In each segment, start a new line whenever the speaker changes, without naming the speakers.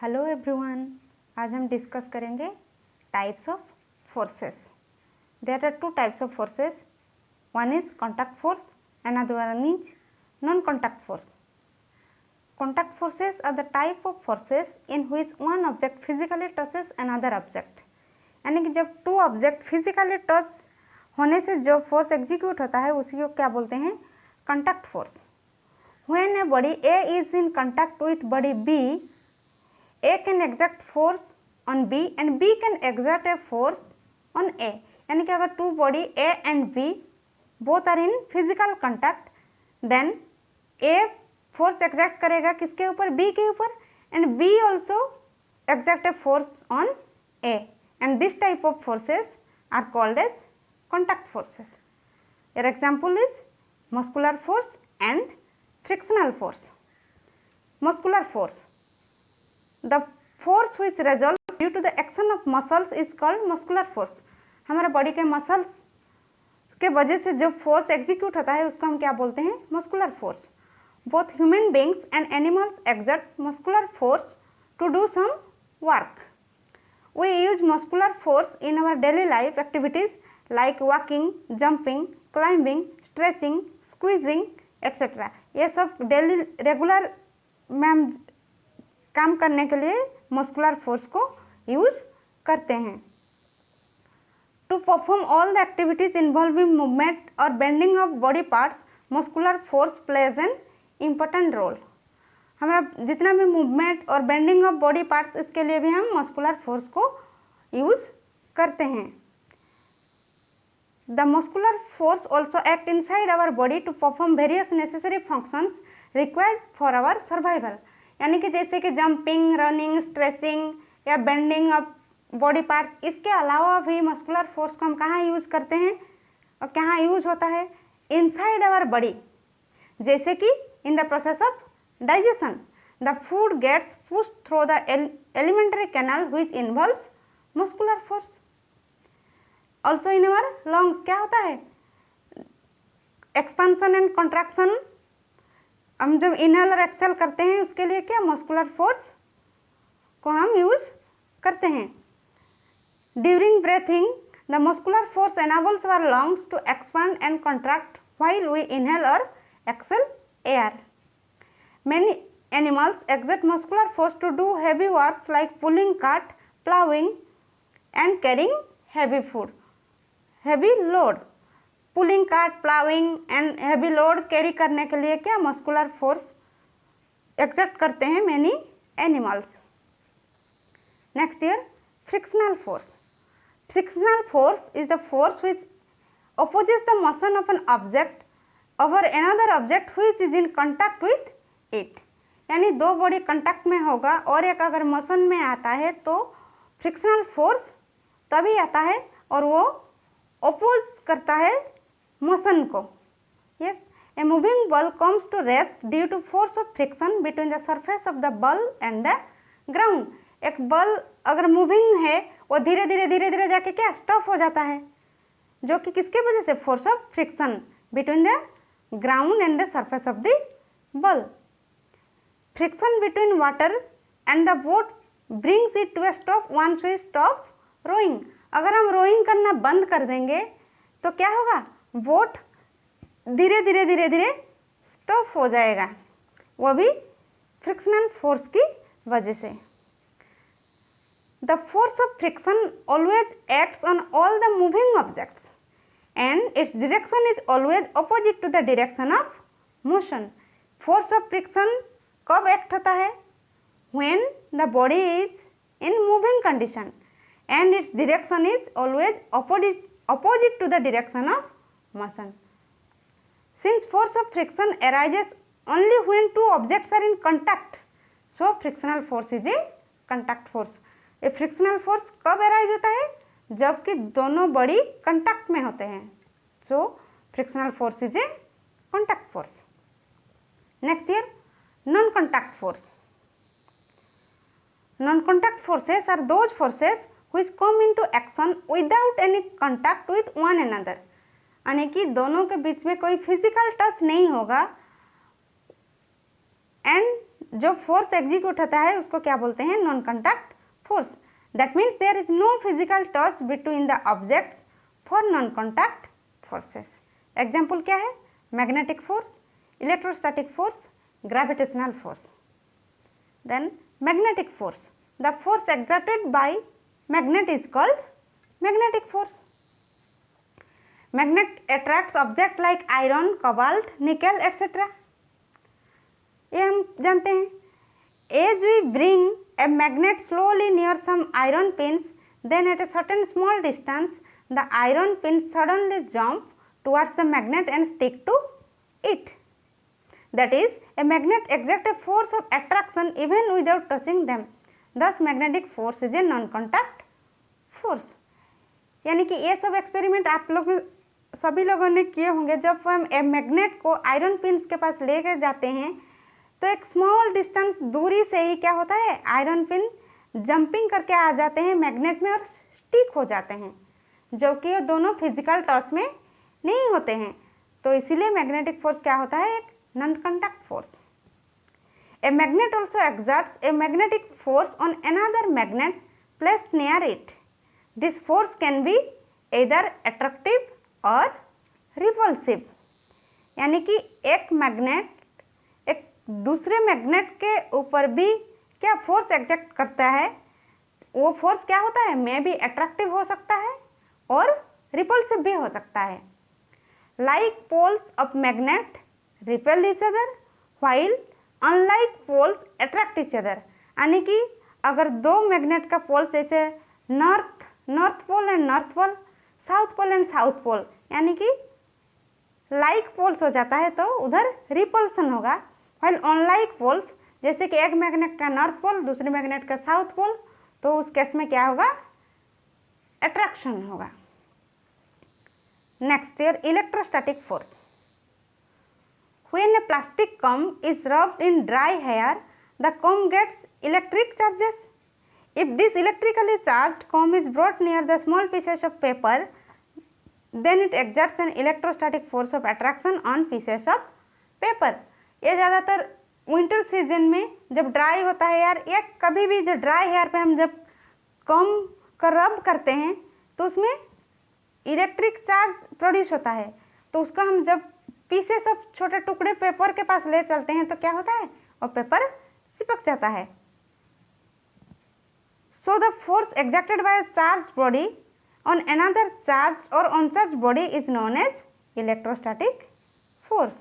Hello everyone, आज हम discuss करेंगे types of forces. There are two types of forces, one is contact force and other one is non contact force. Contact forces are the type of forces in which one object physically touches another object. यानी कि जब to object physically touch होने से जो force execute होता है उसी को क्या बोलते हैं? Contact force. When a body A is in contact with body B, A can exert force on B and B can exert a force on A। यानी कि अगर two body A and B both are in physical contact, then A force exert करेगा किसके ऊपर? B के ऊपर, and B also exert a force on A, and this type of forces are called as contact forces. Your example is muscular force and frictional force. Muscular force, the force which results due to the action of muscles is called muscular force। हमारे body के muscles के वजह से जो force execute होता है उसको हम क्या बोलते हैं? Muscular force. Both human beings and animals exert muscular force to do some work. We use muscular force in our daily life activities like walking, jumping, climbing, stretching, squeezing etcetera. ये सब daily regular में हम काम करने के लिए muscular force को use करते हैं। To perform all the activities involving movement और bending of body parts, muscular force plays an important role. हमारा जितना भी मूवमेंट और बेंडिंग ऑफ बॉडी पार्ट्स, इसके लिए भी हम मस्कुलर फोर्स को यूज करते हैं। The muscular force also act inside our body to perform various necessary functions required for our survival. यानी कि जैसे कि जंपिंग, रनिंग, स्ट्रेचिंग या बेंडिंग ऑफ बॉडी पार्ट्स, इसके अलावा भी मस्कुलर फोर्स को हम कहाँ यूज करते हैं और कहाँ यूज होता है? Inside our body. जैसे कि in the process of digestion, the food gets pushed through the alimentary canal which involves muscular force. Also in our lungs क्या होता है? Expansion and contraction. हम जब इनहेल और एक्सेल करते हैं उसके लिए क्या मस्कुलर फोर्स को हम यूज करते हैं। During breathing, the muscular force enables our lungs to expand and contract while we inhale और exhale air. Many animals exert muscular force to do heavy works like pulling cart, plowing and carrying heavy food, heavy load। Pulling cart, ploughing and heavy load carry करने के लिए क्या muscular force exert करते हैं many animals. Next year, frictional force. Frictional force is the force which opposes the motion of an object over another object which is in contact with it। यानी दो body contact में होगा और एक अगर motion में आता है तो फ्रिक्शनल फोर्स तभी आता है और वो ओपोज करता है मोशन को। Yes, a moving ball comes to rest due to force of friction between the surface of the ball and the ground. एक बॉल अगर मूविंग है वो धीरे धीरे जाके क्या स्टॉप हो जाता है, जो कि किसके वजह से? Force of friction between the ground and the surface of the ball. Friction between water and the boat brings it to a stop once we stop rowing. अगर हम रोइंग करना बंद कर देंगे तो क्या होगा? बोट धीरे धीरे स्टॉप हो जाएगा, वो भी फ्रिक्शनल फोर्स की वजह से। The force of friction always acts on all the moving objects and its direction is always opposite to the direction of motion. Force of friction कब एक्ट होता है? When the body is in moving condition and its direction is always opposite to the direction of motion। Since force of friction arises only when two objects are in contact, so frictional force is a contact force। ये frictional force कब arise होता है? जबकि दोनों body contact में होते हैं, so frictional force is a contact force। Next here, non-contact force। Non-contact forces are those forces which come into action without any contact with one another। यानी कि दोनों के बीच में कोई फिजिकल टच नहीं होगा एंड जो फोर्स एग्जीक्यूट होता है उसको क्या बोलते हैं? Non contact force. That means there is no physical touch between the objects for non contact forces. Example क्या है? Magnetic force, electrostatic force, gravitational force. Then magnetic force, the force exerted by magnet is called magnetic force. Magnet attracts object like iron, cobalt, nickel etc. ये हम जानते हैं। As we bring a magnet slowly near some iron pins, then at a certain small distance, the iron pins suddenly jump towards the magnet and stick to it. That is, a magnet exerts a force of attraction even without touching them. Thus, magnetic force is a non-contact force. यानी कि ये सब experiment आप लोग सभी लोगों ने किए होंगे। जब हम मैग्नेट को आयरन पिन्स के पास लेकर जाते हैं तो एक स्मॉल डिस्टेंस दूरी से ही क्या होता है? आयरन पिन जंपिंग करके आ जाते हैं मैग्नेट में और स्टिक हो जाते हैं, जो कि ये दोनों फिजिकल टच में नहीं होते हैं। तो इसीलिए मैग्नेटिक फोर्स क्या होता है? एक non contact force. A magnet also exerts a magnetic force on another magnet placed near it. This force can be either attractive or repulsive. यानी कि एक मैग्नेट एक दूसरे मैग्नेट के ऊपर भी क्या फोर्स एक्जर्ट करता है। वो फोर्स क्या होता है? मे बी अट्रैक्टिव हो सकता है और रिपल्सिव भी हो सकता है। Like poles of magnet repel each other while unlike poles attract each other. यानी कि अगर दो मैग्नेट का पोल जैसे north pole and north pole, south pole and south pole, यानी कि लाइक पोल्स हो जाता है तो उधर रिपल्सन होगा। व्हाइल अनलाइक पोल्स, जैसे कि एक मैग्नेट का नॉर्थ पोल दूसरे मैग्नेट का साउथ पोल, तो उस केस में क्या होगा? अट्रैक्शन होगा। Next year electrostatic force. When a plastic comb is rubbed in dry hair, the comb gets electric charges. If this electrically charged comb is brought near the small pieces of paper, then it exerts an electrostatic force of attraction on pieces of paper. ये ज़्यादातर winter season में जब dry होता है यार, या कभी भी जो ड्राई हेयर पे हम जब कॉम्ब का रब करते हैं तो उसमें इलेक्ट्रिक चार्ज प्रोड्यूस होता है। तो उसका हम जब पीसेस ऑफ छोटे टुकड़े पेपर के पास ले चलते हैं तो क्या होता है? और पेपर चिपक जाता है। So the force exerted by a charge body on another charge और uncharged body is known as electrostatic force.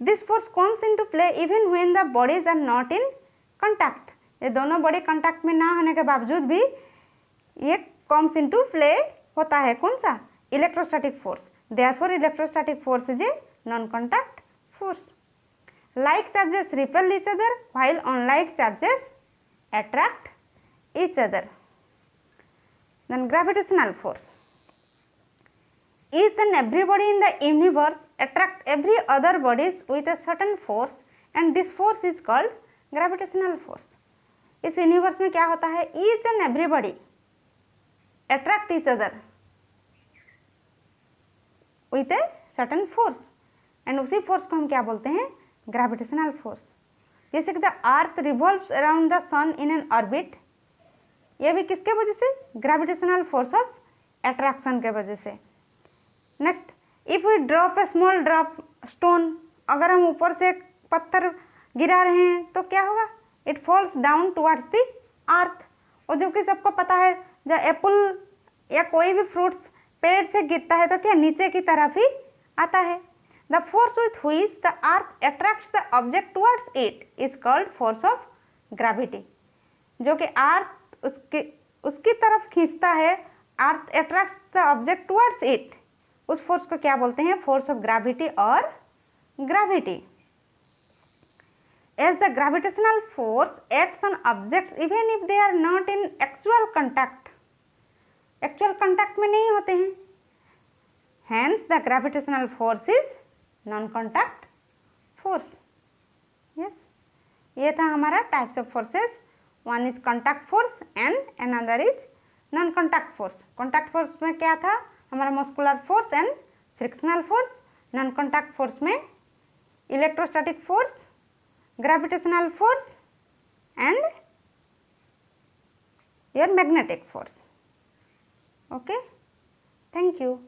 This force comes into play even when the bodies are not in contact. ये दोनों body contact में ना होने के बावजूद भी ये कम्स इनटू प्ले होता है। कौन सा? Electrostatic force. Therefore, electrostatic force is a non-contact force. Like charges repel each other while unlike charges attract each other. Then gravitational force. Each and every body in the universe attract every other bodies with a certain force and this force is called gravitational force. इस universe में क्या होता है? Each and everybody attract each other with a certain force and उसी force को हम क्या बोलते हैं? Gravitational force. जैसे कि the earth revolves around the sun in an orbit, ये भी किसके वजह से? ग्रेविटेशनल फोर्स ऑफ अट्रैक्शन के वजह से। Next, if we drop a small drop stone, अगर हम ऊपर से एक पत्थर गिरा रहे हैं तो क्या होगा? It falls down towards the earth. और जो कि सबको पता है, जब एप्पल या कोई भी फ्रूट्स पेड़ से गिरता है तो क्या नीचे की तरफ ही आता है। The force with which the earth attracts the object towards it is called force of gravity. जो कि अर्थ उसकी तरफ खींचता है, अर्थ attracts the object towards it, उस फोर्स को क्या बोलते हैं? फोर्स ऑफ ग्रेविटी और gravity. As the gravitational force acts on objects even if they are not in actual contact, actual contact में नहीं होते हैं, hence the gravitational force is non contact force. yes, ये था हमारा types of forces. One is contact force and another is non contact force. Contact force में क्या था? हमारा muscular force and frictional force. Non contact force में electrostatic force, gravitational force and your magnetic force. Okay, thank you.